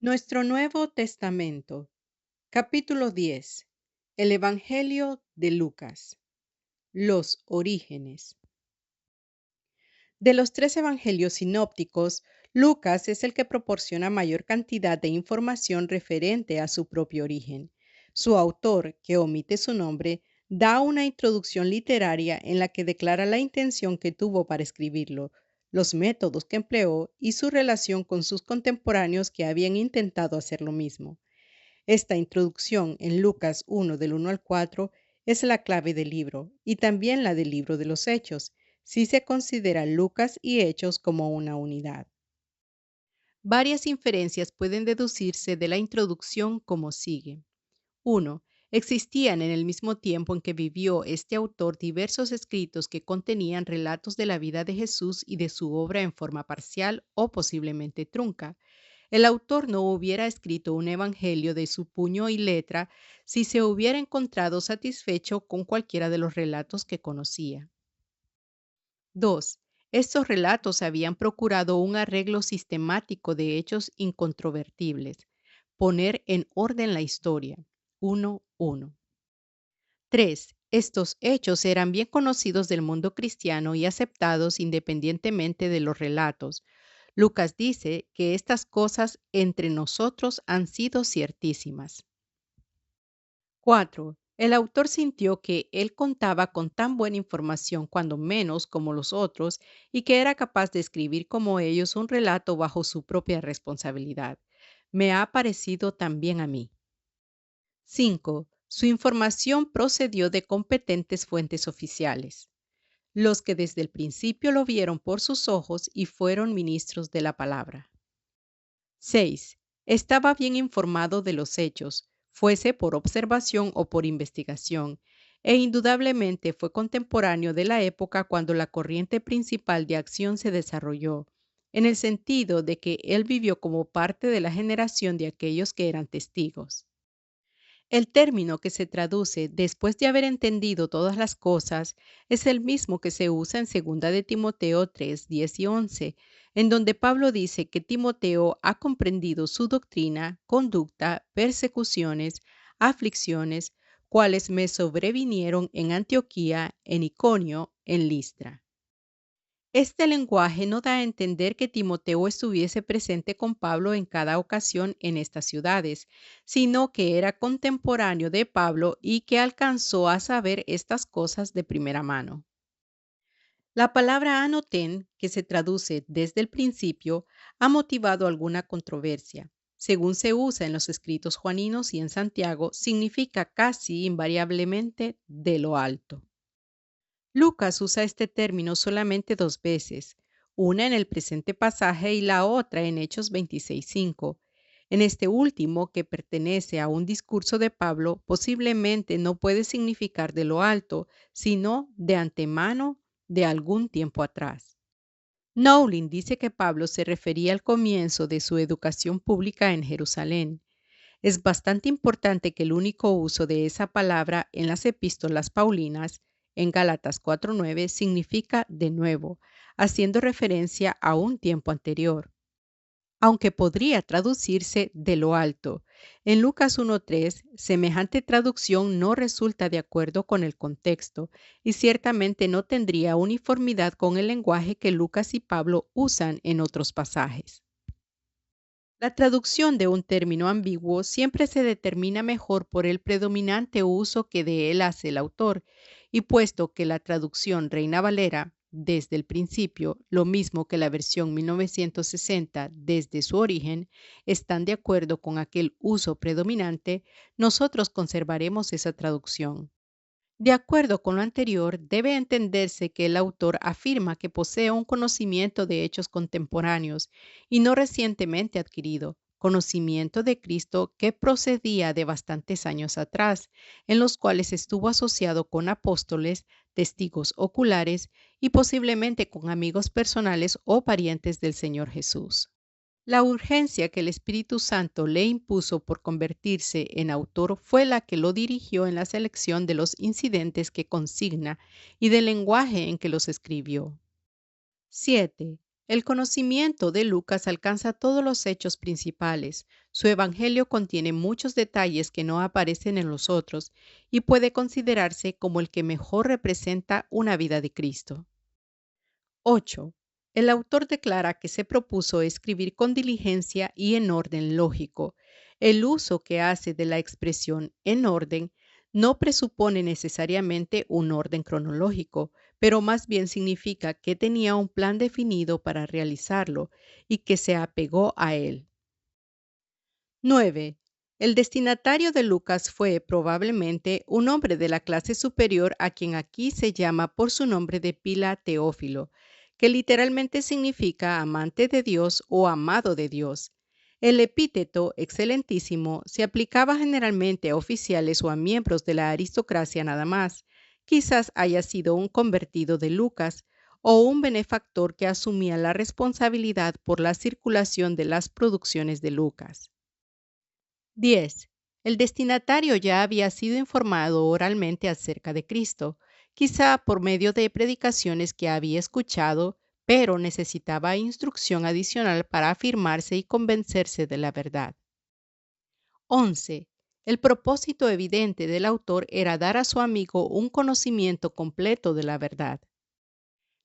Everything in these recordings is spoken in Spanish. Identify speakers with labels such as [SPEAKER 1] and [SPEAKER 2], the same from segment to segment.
[SPEAKER 1] Nuestro Nuevo Testamento, capítulo 10. El Evangelio de Lucas. Los orígenes. De los tres evangelios sinópticos, Lucas es el que proporciona mayor cantidad de información referente a su propio origen. Su autor, que omite su nombre, da una introducción literaria en la que declara la intención que tuvo para escribirlo, los métodos que empleó y su relación con sus contemporáneos que habían intentado hacer lo mismo. Esta introducción en Lucas 1 del 1 al 4 es la clave del libro y también la del libro de los Hechos, si se considera Lucas y Hechos como una unidad. Varias inferencias pueden deducirse de la introducción como sigue. 1. Existían en el mismo tiempo en que vivió este autor diversos escritos que contenían relatos de la vida de Jesús y de su obra en forma parcial o posiblemente trunca. El autor no hubiera escrito un evangelio de su puño y letra si se hubiera encontrado satisfecho con cualquiera de los relatos que conocía. 2. Estos relatos habían procurado un arreglo sistemático de hechos incontrovertibles, poner en orden la historia. 1:1. 3. Estos hechos eran bien conocidos del mundo cristiano y aceptados independientemente de los relatos. Lucas dice que estas cosas entre nosotros han sido ciertísimas. 4. El autor sintió que él contaba con tan buena información, cuando menos como los otros, y que era capaz de escribir como ellos un relato bajo su propia responsabilidad. Me ha parecido también a mí. 5. Su información procedió de competentes fuentes oficiales, los que desde el principio lo vieron por sus ojos y fueron ministros de la palabra. 6. Estaba bien informado de los hechos, fuese por observación o por investigación, e indudablemente fue contemporáneo de la época cuando la corriente principal de acción se desarrolló, en el sentido de que él vivió como parte de la generación de aquellos que eran testigos. El término que se traduce después de haber entendido todas las cosas es el mismo que se usa en 2 de Timoteo 3, 10 y 11, en donde Pablo dice que Timoteo ha comprendido su doctrina, conducta, persecuciones, aflicciones, cuales me sobrevinieron en Antioquía, en Iconio, en Listra. Este lenguaje no da a entender que Timoteo estuviese presente con Pablo en cada ocasión en estas ciudades, sino que era contemporáneo de Pablo y que alcanzó a saber estas cosas de primera mano. La palabra anoten, que se traduce desde el principio, ha motivado alguna controversia. Según se usa en los escritos juaninos y en Santiago, significa casi invariablemente de lo alto. Lucas usa este término solamente 2 veces, una en el presente pasaje y la otra en Hechos 26:5. En este último, que pertenece a un discurso de Pablo, posiblemente no puede significar de lo alto, sino de antemano, de algún tiempo atrás. Nowlin dice que Pablo se refería al comienzo de su educación pública en Jerusalén. Es bastante importante que el único uso de esa palabra en las epístolas paulinas, en Gálatas 4:9, significa de nuevo, haciendo referencia a un tiempo anterior, aunque podría traducirse de lo alto. En Lucas 1:3, semejante traducción no resulta de acuerdo con el contexto y ciertamente no tendría uniformidad con el lenguaje que Lucas y Pablo usan en otros pasajes. La traducción de un término ambiguo siempre se determina mejor por el predominante uso que de él hace el autor, y puesto que la traducción Reina Valera, desde el principio, lo mismo que la versión 1960 desde su origen, están de acuerdo con aquel uso predominante, nosotros conservaremos esa traducción. De acuerdo con lo anterior, debe entenderse que el autor afirma que posee un conocimiento de hechos contemporáneos y no recientemente adquirido, conocimiento de Cristo que procedía de bastantes años atrás, en los cuales estuvo asociado con apóstoles, testigos oculares y posiblemente con amigos personales o parientes del Señor Jesús. La urgencia que el Espíritu Santo le impuso por convertirse en autor fue la que lo dirigió en la selección de los incidentes que consigna y del lenguaje en que los escribió. 7. El conocimiento de Lucas alcanza todos los hechos principales. Su evangelio contiene muchos detalles que no aparecen en los otros y puede considerarse como el que mejor representa una vida de Cristo. 8. El autor declara que se propuso escribir con diligencia y en orden lógico. El uso que hace de la expresión en orden no presupone necesariamente un orden cronológico, pero más bien significa que tenía un plan definido para realizarlo y que se apegó a él. 9. El destinatario de Lucas fue probablemente un hombre de la clase superior a quien aquí se llama por su nombre de pila Teófilo, que literalmente significa amante de Dios o amado de Dios. El epíteto excelentísimo se aplicaba generalmente a oficiales o a miembros de la aristocracia nada más. Quizás haya sido un convertido de Lucas o un benefactor que asumía la responsabilidad por la circulación de las producciones de Lucas. 10. El destinatario ya había sido informado oralmente acerca de Cristo, quizá por medio de predicaciones que había escuchado, pero necesitaba instrucción adicional para afirmarse y convencerse de la verdad. 11. El propósito evidente del autor era dar a su amigo un conocimiento completo de la verdad.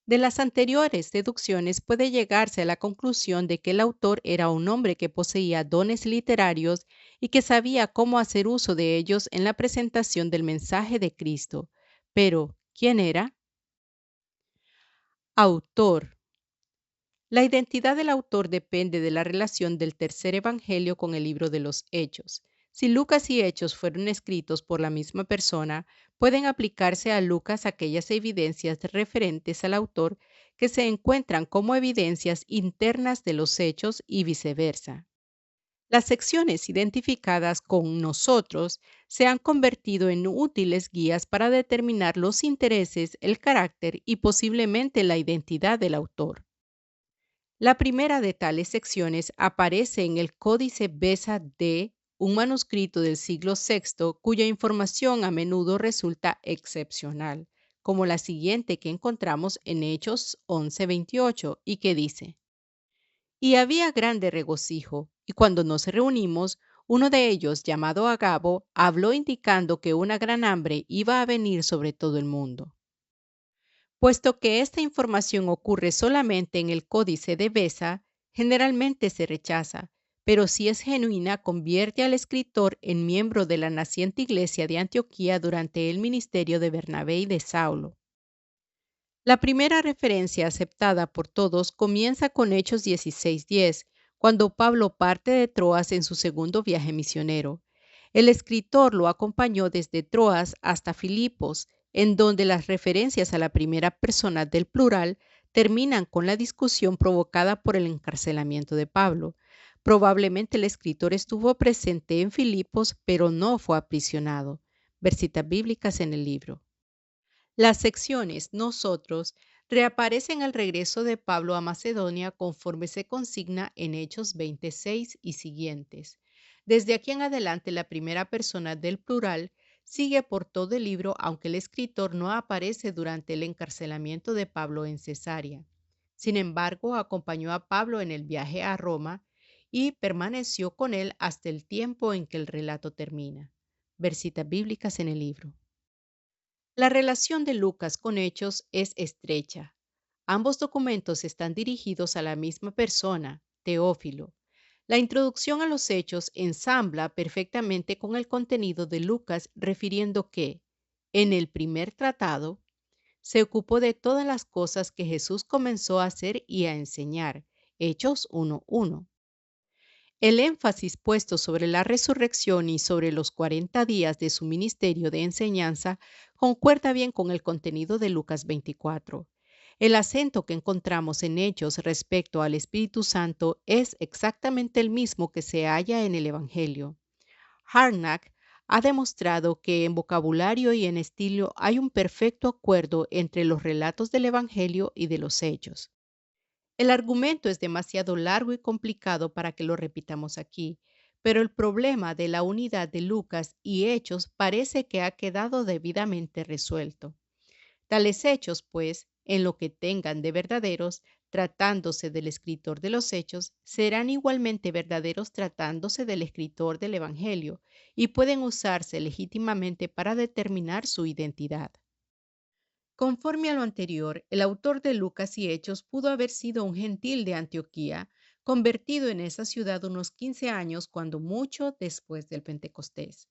[SPEAKER 1] De las anteriores deducciones puede llegarse a la conclusión de que el autor era un hombre que poseía dones literarios y que sabía cómo hacer uso de ellos en la presentación del mensaje de Cristo. Pero, ¿quién era? Autor. La identidad del autor depende de la relación del tercer evangelio con el libro de los Hechos. Si Lucas y Hechos fueron escritos por la misma persona, pueden aplicarse a Lucas aquellas evidencias referentes al autor que se encuentran como evidencias internas de los Hechos y viceversa. Las secciones identificadas con nosotros se han convertido en útiles guías para determinar los intereses, el carácter y posiblemente la identidad del autor. La primera de tales secciones aparece en el Códice Besa D, un manuscrito del siglo VI cuya información a menudo resulta excepcional, como la siguiente que encontramos en Hechos 11:28 y que dice: Y había grande regocijo, y cuando nos reunimos, uno de ellos, llamado Agabo, habló indicando que una gran hambre iba a venir sobre todo el mundo. Puesto que esta información ocurre solamente en el Códice de Besa, generalmente se rechaza, pero si es genuina convierte al escritor en miembro de la naciente iglesia de Antioquía durante el ministerio de Bernabé y de Saulo. La primera referencia aceptada por todos comienza con Hechos 16:10, cuando Pablo parte de Troas en su segundo viaje misionero. El escritor lo acompañó desde Troas hasta Filipos, en donde las referencias a la primera persona del plural terminan con la discusión provocada por el encarcelamiento de Pablo. Probablemente el escritor estuvo presente en Filipos, pero no fue aprisionado. Versitas bíblicas en el libro. Las secciones nosotros reaparecen al regreso de Pablo a Macedonia conforme se consigna en Hechos 26 y siguientes. Desde aquí en adelante la primera persona del plural sigue por todo el libro aunque el escritor no aparece durante el encarcelamiento de Pablo en Cesarea. Sin embargo, acompañó a Pablo en el viaje a Roma y permaneció con él hasta el tiempo en que el relato termina. Versitas bíblicas en el libro. La relación de Lucas con Hechos es estrecha. Ambos documentos están dirigidos a la misma persona, Teófilo. La introducción a los Hechos ensambla perfectamente con el contenido de Lucas, refiriendo que, en el primer tratado, se ocupó de todas las cosas que Jesús comenzó a hacer y a enseñar. Hechos 1:1. El énfasis puesto sobre la resurrección y sobre los 40 días de su ministerio de enseñanza concuerda bien con el contenido de Lucas 24. El acento que encontramos en Hechos respecto al Espíritu Santo es exactamente el mismo que se halla en el Evangelio. Harnack ha demostrado que en vocabulario y en estilo hay un perfecto acuerdo entre los relatos del Evangelio y de los Hechos. El argumento es demasiado largo y complicado para que lo repitamos aquí, pero el problema de la unidad de Lucas y Hechos parece que ha quedado debidamente resuelto. Tales hechos, pues, en lo que tengan de verdaderos, tratándose del escritor de los Hechos, serán igualmente verdaderos tratándose del escritor del Evangelio y pueden usarse legítimamente para determinar su identidad. Conforme a lo anterior, el autor de Lucas y Hechos pudo haber sido un gentil de Antioquía, convertido en esa ciudad unos 15 años cuando mucho después del Pentecostés.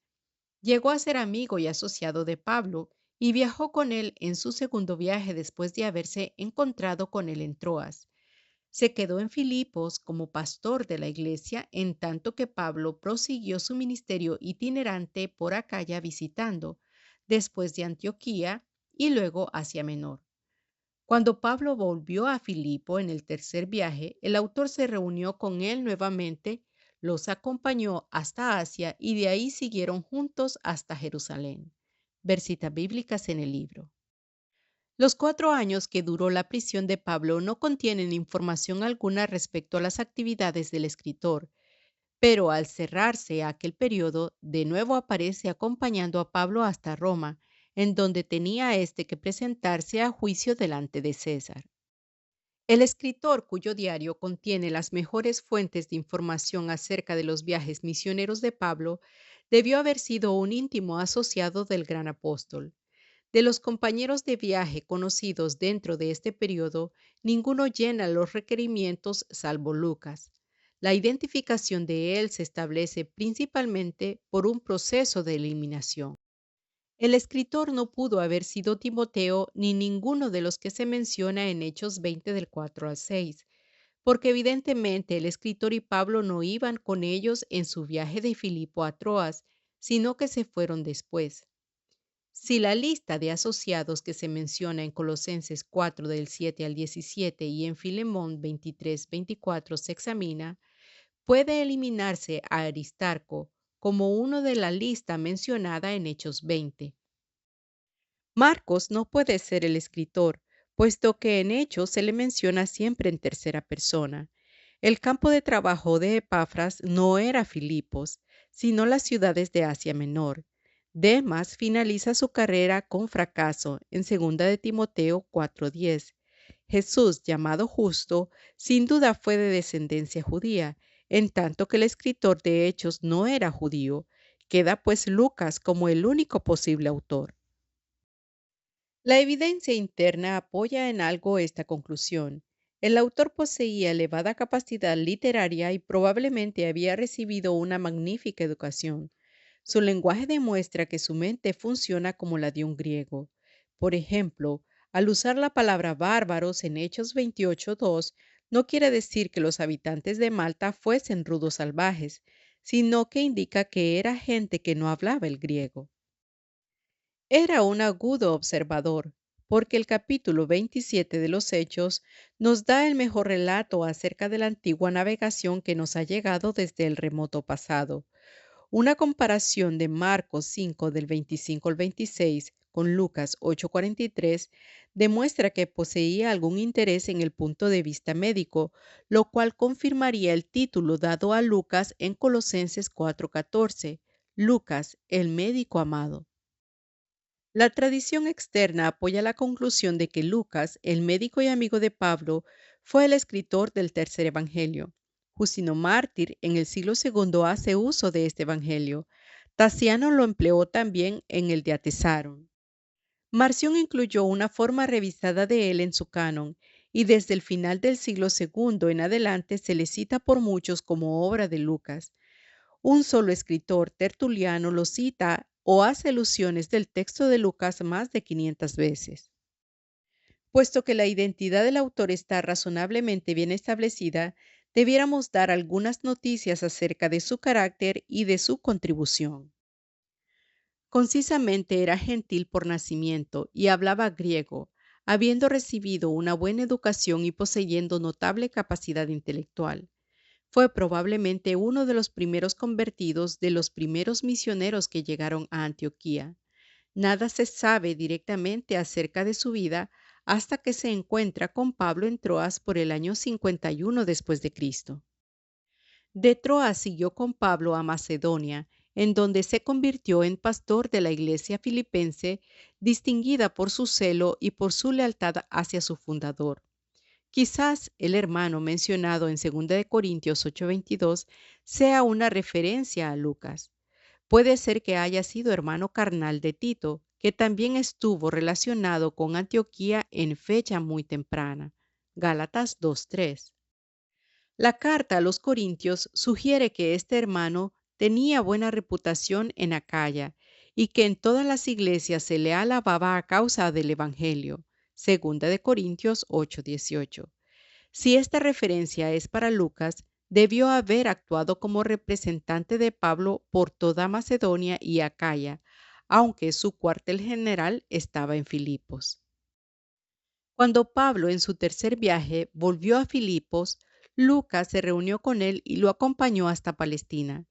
[SPEAKER 1] Llegó a ser amigo y asociado de Pablo y viajó con él en su segundo viaje después de haberse encontrado con él en Troas. Se quedó en Filipos como pastor de la iglesia, en tanto que Pablo prosiguió su ministerio itinerante por Acaya visitando, después de Antioquía y luego Asia Menor. Cuando Pablo volvió a Filipo en el tercer viaje, el autor se reunió con él nuevamente, los acompañó hasta Asia y de ahí siguieron juntos hasta Jerusalén. Ver citas bíblicas en el libro. Los 4 años que duró la prisión de Pablo no contienen información alguna respecto a las actividades del escritor, pero al cerrarse aquel periodo, de nuevo aparece acompañando a Pablo hasta Roma, en donde tenía que presentarse a juicio delante de César. El escritor, cuyo diario contiene las mejores fuentes de información acerca de los viajes misioneros de Pablo, debió haber sido un íntimo asociado del gran apóstol. De los compañeros de viaje conocidos dentro de este periodo, ninguno llena los requerimientos salvo Lucas. La identificación de él se establece principalmente por un proceso de eliminación. El escritor no pudo haber sido Timoteo ni ninguno de los que se menciona en Hechos 20 del 4 al 6, porque evidentemente el escritor y Pablo no iban con ellos en su viaje de Filipo a Troas, sino que se fueron después. Si la lista de asociados que se menciona en Colosenses 4 del 7 al 17 y en Filemón 23-24 se examina, puede eliminarse a Aristarco como uno de la lista mencionada en Hechos 20. Marcos no puede ser el escritor, puesto que en Hechos se le menciona siempre en tercera persona. El campo de trabajo de Epafras no era Filipos, sino las ciudades de Asia Menor. Demas finaliza su carrera con fracaso en 2 de Timoteo 4:10. Jesús, llamado justo, sin duda fue de descendencia judía, en tanto que el escritor de Hechos no era judío. Queda pues Lucas como el único posible autor. La evidencia interna apoya en algo esta conclusión. El autor poseía elevada capacidad literaria y probablemente había recibido una magnífica educación. Su lenguaje demuestra que su mente funciona como la de un griego. Por ejemplo, al usar la palabra bárbaros en Hechos 28:2, no quiere decir que los habitantes de Malta fuesen rudos salvajes, sino que indica que era gente que no hablaba el griego. Era un agudo observador, porque el capítulo 27 de los Hechos nos da el mejor relato acerca de la antigua navegación que nos ha llegado desde el remoto pasado. Una comparación de Marcos 5 del 25 al 26 con Lucas 8:43 demuestra que poseía algún interés en el punto de vista médico, lo cual confirmaría el título dado a Lucas en Colosenses 4:14, Lucas, el médico amado. La tradición externa apoya la conclusión de que Lucas, el médico y amigo de Pablo, fue el escritor del tercer evangelio. Justino Mártir en el siglo II hace uso de este evangelio. Tasiano lo empleó también en el de Atesaron. Marción incluyó una forma revisada de él en su canon, y desde el final del siglo II en adelante se le cita por muchos como obra de Lucas. Un solo escritor, Tertuliano, lo cita o hace alusiones del texto de Lucas más de 500 veces. Puesto que la identidad del autor está razonablemente bien establecida, debiéramos dar algunas noticias acerca de su carácter y de su contribución. Concisamente era gentil por nacimiento y hablaba griego, habiendo recibido una buena educación y poseyendo notable capacidad intelectual. Fue probablemente uno de los primeros convertidos de los primeros misioneros que llegaron a Antioquía. Nada se sabe directamente acerca de su vida hasta que se encuentra con Pablo en Troas por el año 51 después de Cristo. De Troas siguió con Pablo a Macedonia, en donde se convirtió en pastor de la iglesia filipense, distinguida por su celo y por su lealtad hacia su fundador. Quizás el hermano mencionado en 2 de Corintios 8:22 sea una referencia a Lucas. Puede ser que haya sido hermano carnal de Tito, que también estuvo relacionado con Antioquía en fecha muy temprana. Gálatas 2:3. La carta a los Corintios sugiere que este hermano tenía buena reputación en Acaya y que en todas las iglesias se le alababa a causa del Evangelio. 2 de Corintios 8:18. Si esta referencia es para Lucas, debió haber actuado como representante de Pablo por toda Macedonia y Acaya, aunque su cuartel general estaba en Filipos. Cuando Pablo en su tercer viaje volvió a Filipos, Lucas se reunió con él y lo acompañó hasta Palestina.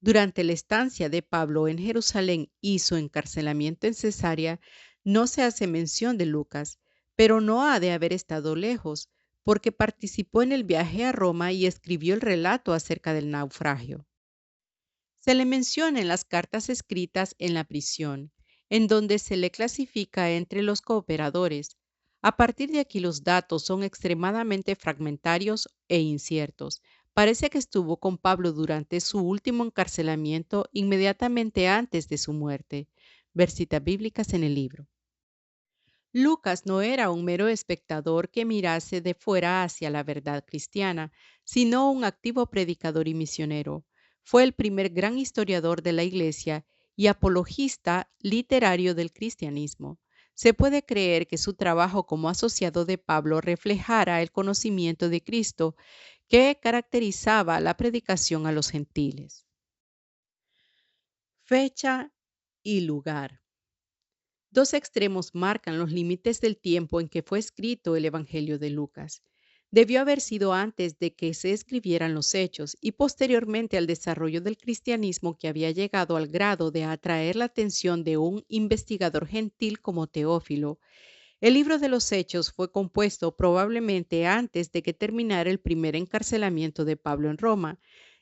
[SPEAKER 1] Durante la estancia de Pablo en Jerusalén y su encarcelamiento en Cesarea, no se hace mención de Lucas, pero no ha de haber estado lejos, porque participó en el viaje a Roma y escribió el relato acerca del naufragio. Se le menciona en las cartas escritas en la prisión, en donde se le clasifica entre los cooperadores. A partir de aquí los datos son extremadamente fragmentarios e inciertos. Parece que estuvo con Pablo durante su último encarcelamiento inmediatamente antes de su muerte. Ver citas bíblicas en el libro. Lucas no era un mero espectador que mirase de fuera hacia la verdad cristiana, sino un activo predicador y misionero. Fue el primer gran historiador de la Iglesia y apologista literario del cristianismo. Se puede creer que su trabajo como asociado de Pablo reflejara el conocimiento de Cristo que caracterizaba la predicación a los gentiles. Fecha y lugar. Dos extremos marcan los límites del tiempo en que fue escrito el Evangelio de Lucas. Debió haber sido antes de que se escribieran los hechos y posteriormente al desarrollo del cristianismo que había llegado al grado de atraer la atención de un investigador gentil como Teófilo. El libro de los Hechos fue compuesto probablemente antes de que terminara el primer encarcelamiento de Pablo en Roma,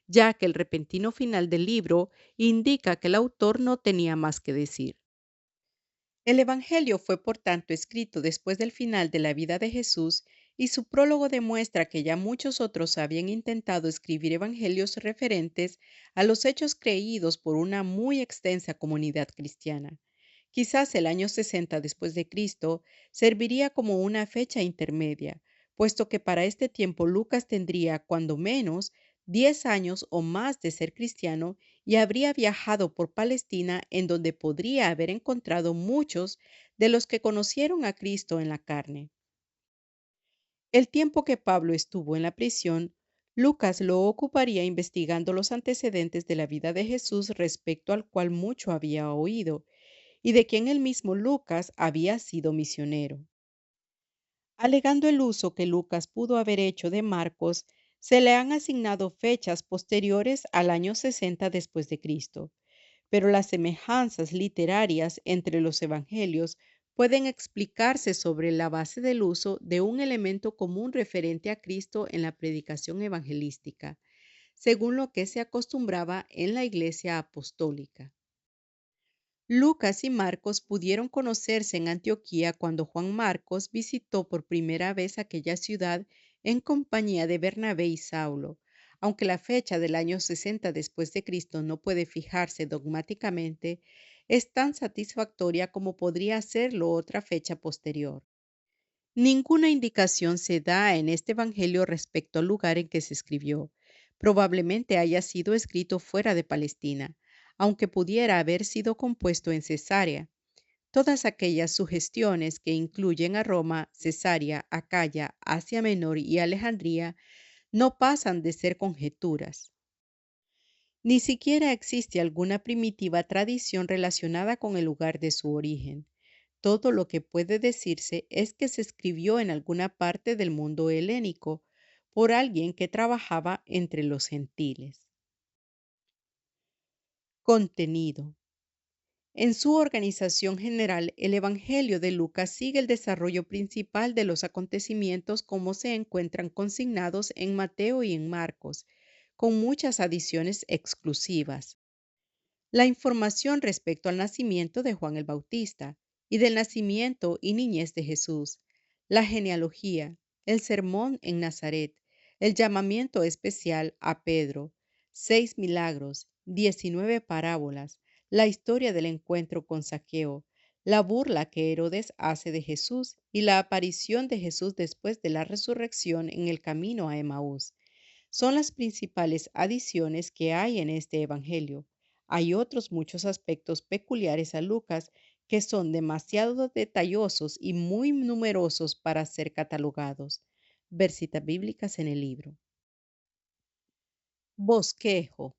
[SPEAKER 1] ya que el repentino final del libro indica que el autor no tenía más que decir. El Evangelio fue por tanto escrito después del final de la vida de Jesús y su prólogo demuestra que ya muchos otros habían intentado escribir evangelios referentes a los hechos creídos por una muy extensa comunidad cristiana. Quizás el año 60 después de Cristo serviría como una fecha intermedia, puesto que para este tiempo Lucas tendría, cuando menos, 10 años o más de ser cristiano y habría viajado por Palestina, en donde podría haber encontrado muchos de los que conocieron a Cristo en la carne. El tiempo que Pablo estuvo en la prisión, Lucas lo ocuparía investigando los antecedentes de la vida de Jesús, respecto al cual mucho había oído y de quien el mismo Lucas había sido misionero. Alegando el uso que Lucas pudo haber hecho de Marcos, se le han asignado fechas posteriores al año 60 después de Cristo, pero las semejanzas literarias entre los evangelios pueden explicarse sobre la base del uso de un elemento común referente a Cristo en la predicación evangelística, según lo que se acostumbraba en la Iglesia apostólica. Lucas y Marcos pudieron conocerse en Antioquía cuando Juan Marcos visitó por primera vez aquella ciudad en compañía de Bernabé y Saulo. Aunque la fecha del año 60 después de Cristo no puede fijarse dogmáticamente, es tan satisfactoria como podría serlo otra fecha posterior. Ninguna indicación se da en este evangelio respecto al lugar en que se escribió. Probablemente haya sido escrito fuera de Palestina, aunque pudiera haber sido compuesto en Cesarea. Todas aquellas sugestiones que incluyen a Roma, Cesarea, Acaya, Asia Menor y Alejandría no pasan de ser conjeturas. Ni siquiera existe alguna primitiva tradición relacionada con el lugar de su origen. Todo lo que puede decirse es que se escribió en alguna parte del mundo helénico por alguien que trabajaba entre los gentiles. Contenido. En su organización general, el Evangelio de Lucas sigue el desarrollo principal de los acontecimientos como se encuentran consignados en Mateo y en Marcos, con muchas adiciones exclusivas. La información respecto al nacimiento de Juan el Bautista y del nacimiento y niñez de Jesús, la genealogía, el sermón en Nazaret, el llamamiento especial a Pedro, 6 milagros, 19 parábolas, la historia del encuentro con Zaqueo, la burla que Herodes hace de Jesús y la aparición de Jesús después de la resurrección en el camino a Emaús. Son las principales adiciones que hay en este Evangelio. Hay otros muchos aspectos peculiares a Lucas que son demasiado detallosos y muy numerosos para ser catalogados. Versitas bíblicas en el libro. Bosquejo.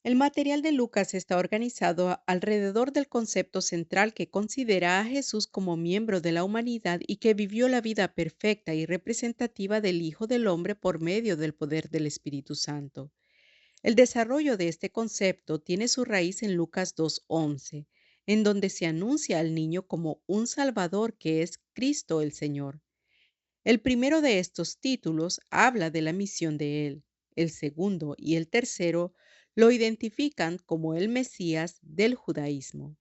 [SPEAKER 1] El material de Lucas está organizado alrededor del concepto central que considera a Jesús como miembro de la humanidad y que vivió la vida perfecta y representativa del Hijo del Hombre por medio del poder del Espíritu Santo. El desarrollo de este concepto tiene su raíz en Lucas 2:11, en donde se anuncia al niño como un Salvador que es Cristo el Señor. El primero de estos títulos habla de la misión de él. El segundo y el tercero lo identifican como el Mesías del judaísmo.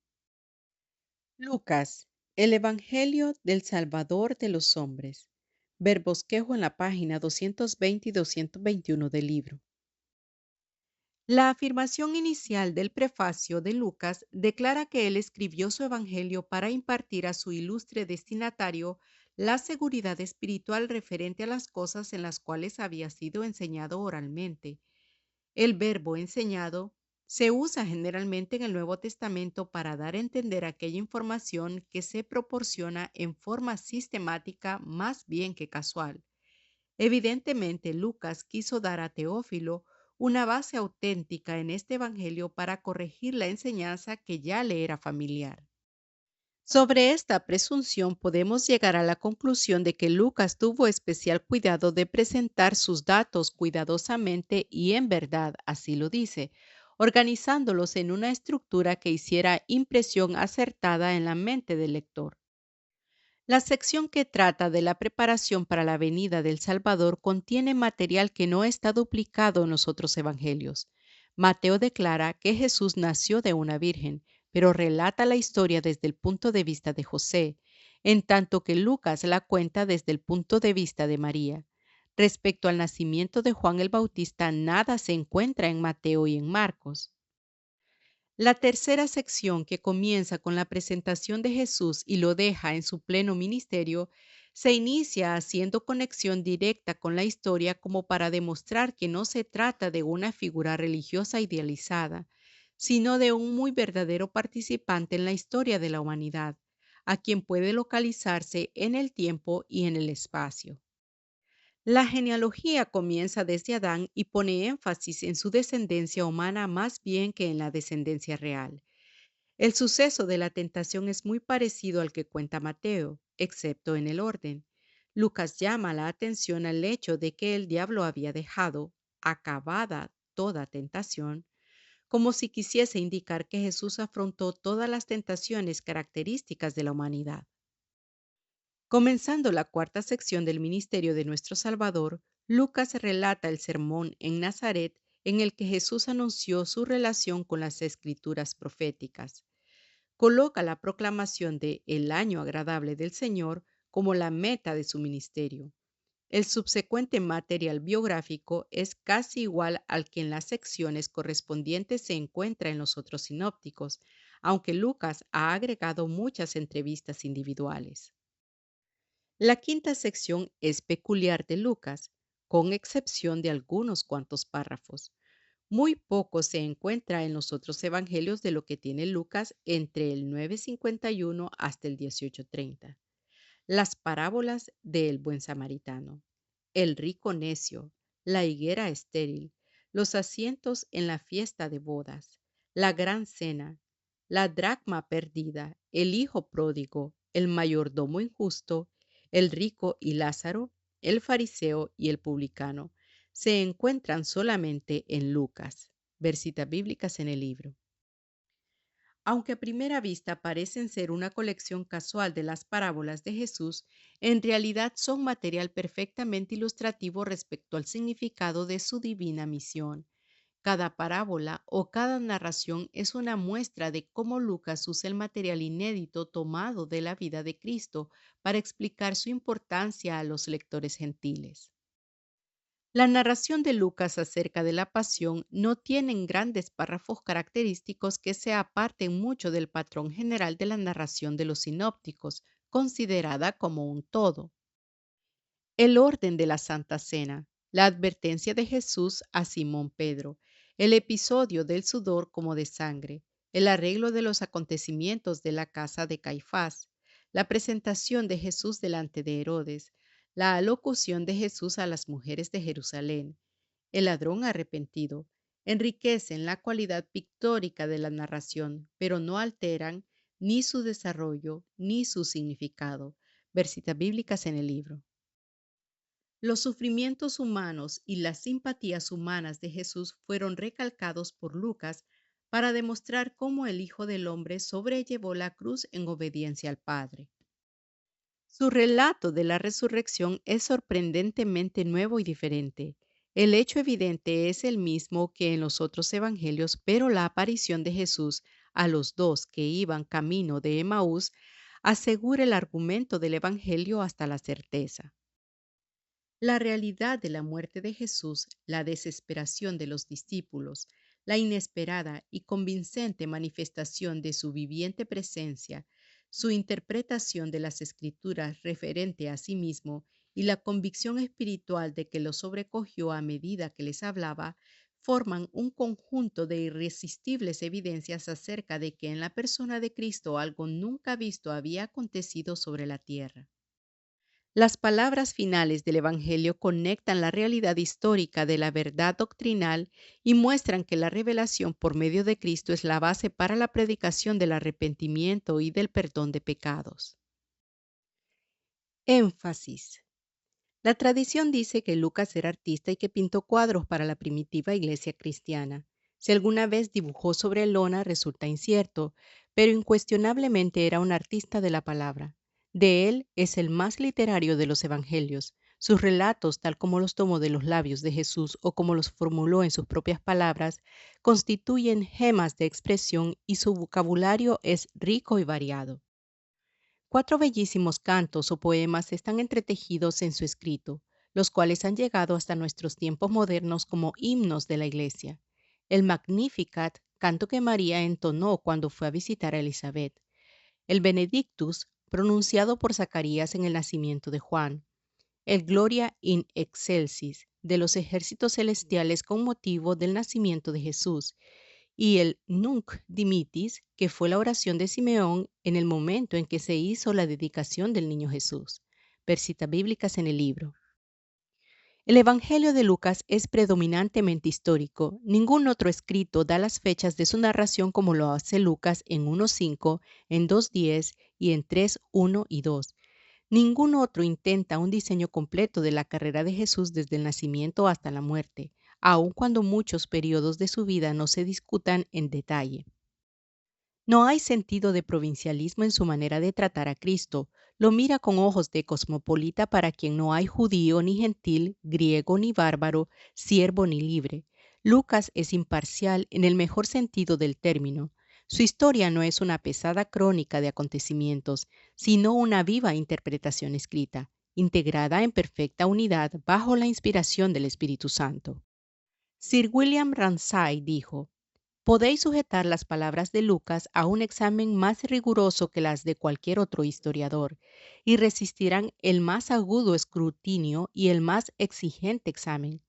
[SPEAKER 1] Lucas, el Evangelio del Salvador de los hombres. Ver bosquejo en la página 220 y 221 del libro. La afirmación inicial del prefacio de Lucas declara que él escribió su evangelio para impartir a su ilustre destinatario la seguridad espiritual referente a las cosas en las cuales había sido enseñado oralmente. El verbo enseñado se usa generalmente en el Nuevo Testamento para dar a entender aquella información que se proporciona en forma sistemática más bien que casual. Evidentemente, Lucas quiso dar a Teófilo una base auténtica en este evangelio para corregir la enseñanza que ya le era familiar. Sobre esta presunción podemos llegar a la conclusión de que Lucas tuvo especial cuidado de presentar sus datos cuidadosamente y en verdad así lo dice, organizándolos en una estructura que hiciera impresión acertada en la mente del lector. La sección que trata de la preparación para la venida del Salvador contiene material que no está duplicado en los otros evangelios. Mateo declara que Jesús nació de una virgen, pero relata la historia desde el punto de vista de José, en tanto que Lucas la cuenta desde el punto de vista de María. Respecto al nacimiento de Juan el Bautista, nada se encuentra en Mateo y en Marcos. La tercera sección, que comienza con la presentación de Jesús y lo deja en su pleno ministerio, se inicia haciendo conexión directa con la historia como para demostrar que no se trata de una figura religiosa idealizada, sino de un muy verdadero participante en la historia de la humanidad, a quien puede localizarse en el tiempo y en el espacio. La genealogía comienza desde Adán y pone énfasis en su descendencia humana más bien que en la descendencia real. El suceso de la tentación es muy parecido al que cuenta Mateo, excepto en el orden. Lucas llama la atención al hecho de que el diablo había dejado acabada toda tentación, como si quisiese indicar que Jesús afrontó todas las tentaciones características de la humanidad. Comenzando la cuarta sección del ministerio de nuestro Salvador, Lucas relata el sermón en Nazaret en el que Jesús anunció su relación con las escrituras proféticas. Coloca la proclamación de el año agradable del Señor como la meta de su ministerio. El subsecuente material biográfico es casi igual al que en las secciones correspondientes se encuentra en los otros sinópticos, aunque Lucas ha agregado muchas entrevistas individuales. La quinta sección es peculiar de Lucas, con excepción de algunos cuantos párrafos. Muy poco se encuentra en los otros evangelios de lo que tiene Lucas entre el 9:51 hasta el 18:30. Las parábolas del buen samaritano, el rico necio, la higuera estéril, los asientos en la fiesta de bodas, la gran cena, la dracma perdida, el hijo pródigo, el mayordomo injusto, el rico y Lázaro, el fariseo y el publicano, se encuentran solamente en Lucas. Versitas bíblicas en el libro. Aunque a primera vista parecen ser una colección casual de las parábolas de Jesús, en realidad son material perfectamente ilustrativo respecto al significado de su divina misión. Cada parábola o cada narración es una muestra de cómo Lucas usa el material inédito tomado de la vida de Cristo para explicar su importancia a los lectores gentiles. La narración de Lucas acerca de la pasión no tiene grandes párrafos característicos que se aparten mucho del patrón general de la narración de los sinópticos, considerada como un todo. El orden de la Santa Cena, la advertencia de Jesús a Simón Pedro, el episodio del sudor como de sangre, el arreglo de los acontecimientos de la casa de Caifás, la presentación de Jesús delante de Herodes, la alocución de Jesús a las mujeres de Jerusalén, el ladrón arrepentido, enriquecen la cualidad pictórica de la narración, pero no alteran ni su desarrollo ni su significado. Versitas bíblicas en el libro. Los sufrimientos humanos y las simpatías humanas de Jesús fueron recalcados por Lucas para demostrar cómo el Hijo del Hombre sobrellevó la cruz en obediencia al Padre. Su relato de la resurrección es sorprendentemente nuevo y diferente. El hecho evidente es el mismo que en los otros evangelios, pero la aparición de Jesús a los dos que iban camino de Emaús asegura el argumento del evangelio hasta la certeza. La realidad de la muerte de Jesús, la desesperación de los discípulos, la inesperada y convincente manifestación de su viviente presencia, su interpretación de las Escrituras referente a sí mismo y la convicción espiritual de que lo sobrecogió a medida que les hablaba, forman un conjunto de irresistibles evidencias acerca de que en la persona de Cristo algo nunca visto había acontecido sobre la tierra. Las palabras finales del Evangelio conectan la realidad histórica de la verdad doctrinal y muestran que la revelación por medio de Cristo es la base para la predicación del arrepentimiento y del perdón de pecados. Énfasis. La tradición dice que Lucas era artista y que pintó cuadros para la primitiva iglesia cristiana. Si alguna vez dibujó sobre lona resulta incierto, pero incuestionablemente era un artista de la palabra. De él es el más literario de los evangelios. Sus relatos, tal como los tomó de los labios de Jesús o como los formuló en sus propias palabras, constituyen gemas de expresión y su vocabulario es rico y variado. 4 bellísimos cantos o poemas están entretejidos en su escrito, los cuales han llegado hasta nuestros tiempos modernos como himnos de la Iglesia. El Magnificat, canto que María entonó cuando fue a visitar a Elizabeth. El Benedictus, pronunciado por Zacarías en el nacimiento de Juan. El Gloria in Excelsis, de los ejércitos celestiales con motivo del nacimiento de Jesús, y el Nunc Dimittis, que fue la oración de Simeón en el momento en que se hizo la dedicación del niño Jesús. Versitas bíblicas en el libro. El Evangelio de Lucas es predominantemente histórico. Ningún otro escrito da las fechas de su narración como lo hace Lucas en 1.5, en 2.10 y en 3.1 y 2. Ningún otro intenta un diseño completo de la carrera de Jesús desde el nacimiento hasta la muerte, aun cuando muchos periodos de su vida no se discutan en detalle. No hay sentido de provincialismo en su manera de tratar a Cristo. Lo mira con ojos de cosmopolita para quien no hay judío ni gentil, griego ni bárbaro, siervo ni libre. Lucas es imparcial en el mejor sentido del término. Su historia no es una pesada crónica de acontecimientos, sino una viva interpretación escrita, integrada en perfecta unidad bajo la inspiración del Espíritu Santo. Sir William Ramsay dijo: podéis sujetar las palabras de Lucas a un examen más riguroso que las de cualquier otro historiador, y resistirán el más agudo escrutinio y el más exigente examen.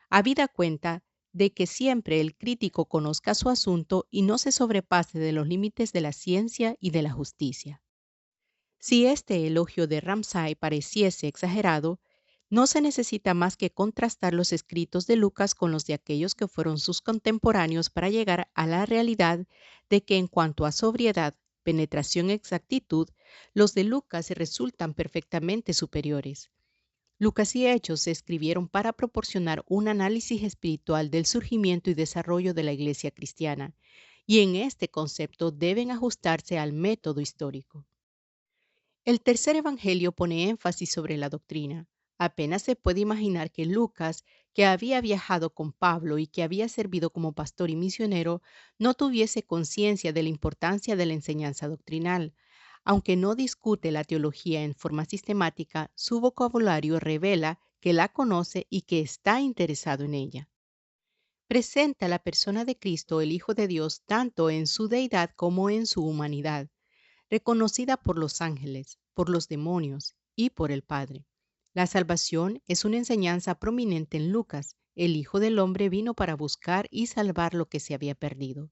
[SPEAKER 1] Habida cuenta de que siempre el crítico conozca su asunto y no se sobrepase de los límites de la ciencia y de la justicia. Si este elogio de Ramsay pareciese exagerado, no se necesita más que contrastar los escritos de Lucas con los de aquellos que fueron sus contemporáneos para llegar a la realidad de que en cuanto a sobriedad, penetración y exactitud, los de Lucas resultan perfectamente superiores. Lucas y Hechos se escribieron para proporcionar un análisis espiritual del surgimiento y desarrollo de la Iglesia cristiana, y en este concepto deben ajustarse al método histórico. El tercer evangelio pone énfasis sobre la doctrina. Apenas se puede imaginar que Lucas, que había viajado con Pablo y que había servido como pastor y misionero, no tuviese conciencia de la importancia de la enseñanza doctrinal. Aunque no discute la teología en forma sistemática, su vocabulario revela que la conoce y que está interesado en ella. Presenta la persona de Cristo, el Hijo de Dios, tanto en su deidad como en su humanidad, reconocida por los ángeles, por los demonios y por el Padre. La salvación es una enseñanza prominente en Lucas. El Hijo del Hombre vino para buscar y salvar lo que se había perdido.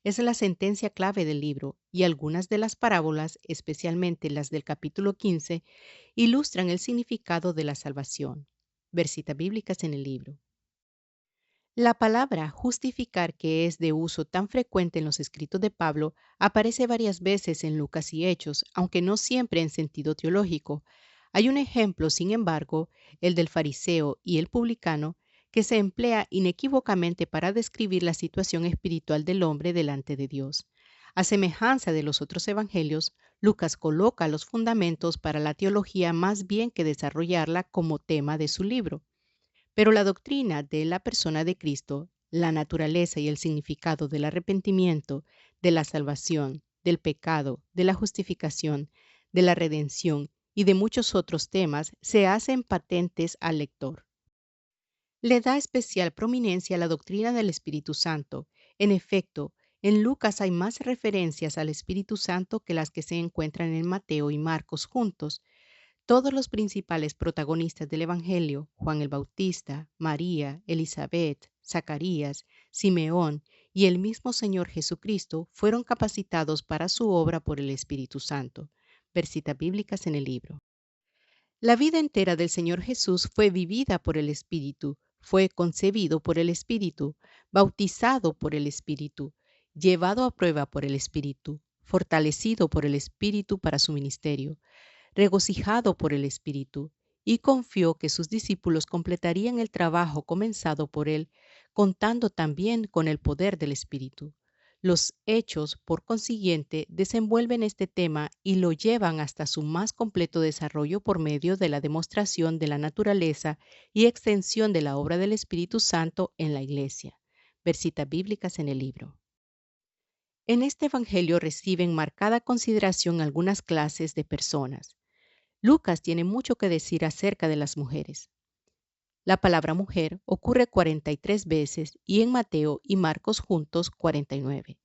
[SPEAKER 1] Es la sentencia clave del libro, y algunas de las parábolas, especialmente las del capítulo 15, ilustran el significado de la salvación. Versitas bíblicas en el libro. La palabra justificar, que es de uso tan frecuente en los escritos de Pablo, aparece varias veces en Lucas y Hechos, aunque no siempre en sentido teológico. Hay un ejemplo, sin embargo, el del fariseo y el publicano, que se emplea inequívocamente para describir la situación espiritual del hombre delante de Dios. A semejanza de los otros evangelios, Lucas coloca los fundamentos para la teología más bien que desarrollarla como tema de su libro. Pero la doctrina de la persona de Cristo, la naturaleza y el significado del arrepentimiento, de la salvación, del pecado, de la justificación, de la redención y de muchos otros temas se hacen patentes al lector. Le da especial prominencia a la doctrina del Espíritu Santo. En efecto, en Lucas hay más referencias al Espíritu Santo que las que se encuentran en Mateo y Marcos juntos. Todos los principales protagonistas del Evangelio, Juan el Bautista, María, Elizabeth, Zacarías, Simeón y el mismo Señor Jesucristo, fueron capacitados para su obra por el Espíritu Santo. Versitas bíblicas en el libro. La vida entera del Señor Jesús fue vivida por el Espíritu, fue concebido por el Espíritu, bautizado por el Espíritu, llevado a prueba por el Espíritu, fortalecido por el Espíritu para su ministerio, regocijado por el Espíritu, y confió que sus discípulos completarían el trabajo comenzado por él, contando también con el poder del Espíritu. Los hechos, por consiguiente, desenvuelven este tema y lo llevan hasta su más completo desarrollo por medio de la demostración de la naturaleza y extensión de la obra del Espíritu Santo en la Iglesia. Versitas bíblicas en el libro. En este Evangelio reciben marcada consideración algunas clases de personas. Lucas tiene mucho que decir acerca de las mujeres. La palabra mujer ocurre 43 veces y en Mateo y Marcos juntos 49.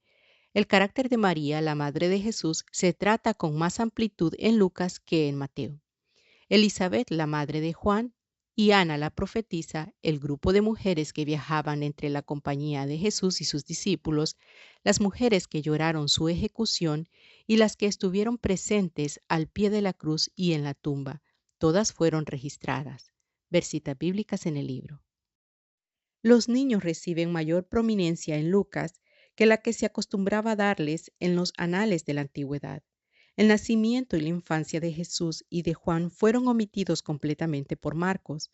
[SPEAKER 1] El carácter de María, la madre de Jesús, se trata con más amplitud en Lucas que en Mateo. Elizabeth, la madre de Juan, y Ana, la profetisa, el grupo de mujeres que viajaban entre la compañía de Jesús y sus discípulos, las mujeres que lloraron su ejecución y las que estuvieron presentes al pie de la cruz y en la tumba, todas fueron registradas. Versitas bíblicas en el libro. Los niños reciben mayor prominencia en Lucas que la que se acostumbraba darles en los anales de la antigüedad. El nacimiento y la infancia de Jesús y de Juan fueron omitidos completamente por Marcos.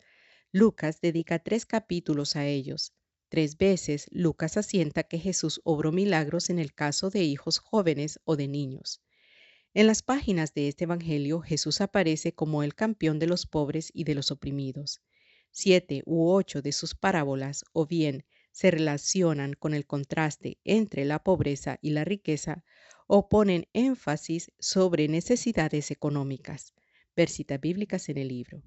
[SPEAKER 1] Lucas dedica 3 capítulos a ellos. 3 veces Lucas asienta que Jesús obró milagros en el caso de hijos jóvenes o de niños. En las páginas de este Evangelio, Jesús aparece como el campeón de los pobres y de los oprimidos. 7 u 8 de sus parábolas, o bien se relacionan con el contraste entre la pobreza y la riqueza, o ponen énfasis sobre necesidades económicas. Versitas bíblicas en el libro.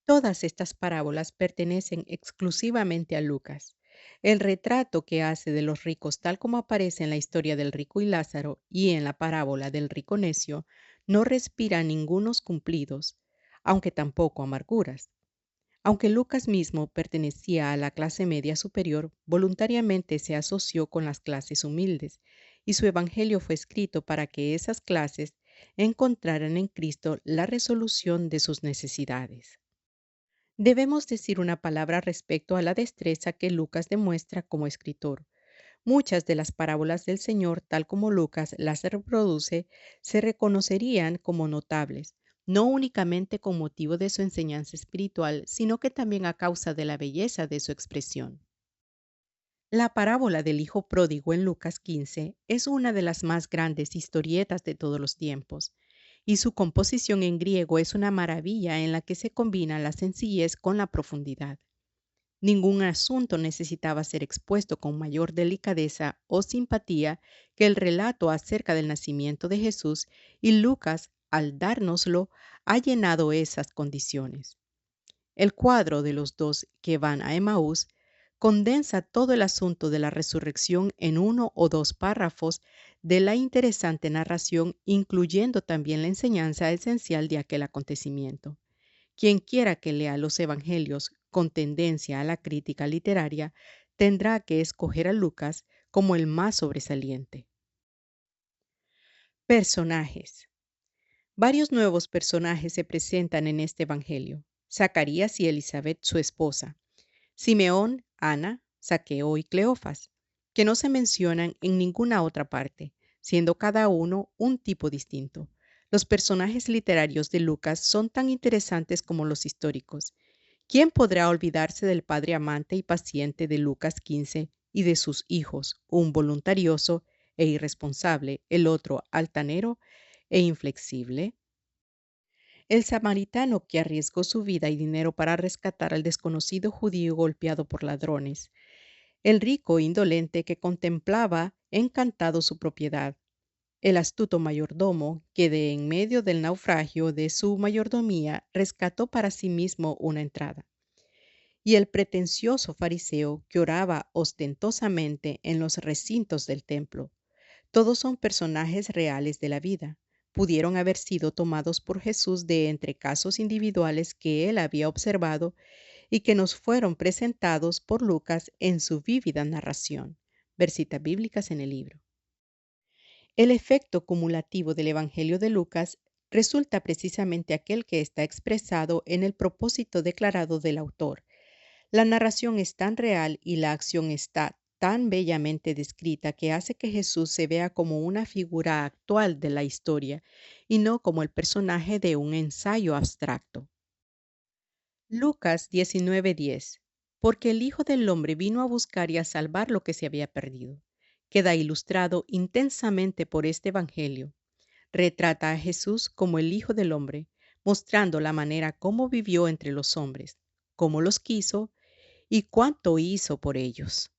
[SPEAKER 1] Todas estas parábolas pertenecen exclusivamente a Lucas. El retrato que hace de los ricos, tal como aparece en la historia del rico y Lázaro y en la parábola del rico necio, no respira ningunos cumplidos, aunque tampoco amarguras. Aunque Lucas mismo pertenecía a la clase media superior, voluntariamente se asoció con las clases humildes, y su evangelio fue escrito para que esas clases encontraran en Cristo la resolución de sus necesidades. Debemos decir una palabra respecto a la destreza que Lucas demuestra como escritor. Muchas de las parábolas del Señor, tal como Lucas las reproduce, se reconocerían como notables, no únicamente con motivo de su enseñanza espiritual, sino que también a causa de la belleza de su expresión. La parábola del Hijo Pródigo en Lucas 15 es una de las más grandes historietas de todos los tiempos, y su composición en griego es una maravilla en la que se combina la sencillez con la profundidad. Ningún asunto necesitaba ser expuesto con mayor delicadeza o simpatía que el relato acerca del nacimiento de Jesús, y Lucas, al dárnoslo, ha llenado esas condiciones. El cuadro de los dos que van a Emaús condensa todo el asunto de la resurrección en uno o dos párrafos de la interesante narración, incluyendo también la enseñanza esencial de aquel acontecimiento. Quien quiera que lea los evangelios con tendencia a la crítica literaria tendrá que escoger a Lucas como el más sobresaliente. Personajes. Varios nuevos personajes se presentan en este evangelio: Zacarías y Elizabeth, su esposa; Simeón, Ana, Zaqueo y Cleofas, que no se mencionan en ninguna otra parte, siendo cada uno un tipo distinto. Los personajes literarios de Lucas son tan interesantes como los históricos. ¿Quién podrá olvidarse del padre amante y paciente de Lucas 15 y de sus hijos, un voluntarioso e irresponsable, el otro altanero e inflexible? El samaritano que arriesgó su vida y dinero para rescatar al desconocido judío golpeado por ladrones; el rico indolente que contemplaba encantado su propiedad; el astuto mayordomo que de en medio del naufragio de su mayordomía rescató para sí mismo una entrada; y el pretencioso fariseo que oraba ostentosamente en los recintos del templo. Todos son personajes reales de la vida. Pudieron haber sido tomados por Jesús de entre casos individuales que él había observado y que nos fueron presentados por Lucas en su vívida narración. Versitas bíblicas en el libro. El efecto cumulativo del Evangelio de Lucas resulta precisamente aquel que está expresado en el propósito declarado del autor. La narración es tan real y la acción está tan bellamente descrita que hace que Jesús se vea como una figura actual de la historia y no como el personaje de un ensayo abstracto. Lucas 19:10. Porque el Hijo del Hombre vino a buscar y a salvar lo que se había perdido. Queda ilustrado intensamente por este Evangelio. Retrata a Jesús como el Hijo del Hombre, mostrando la manera como vivió entre los hombres, cómo los quiso y cuánto hizo por ellos.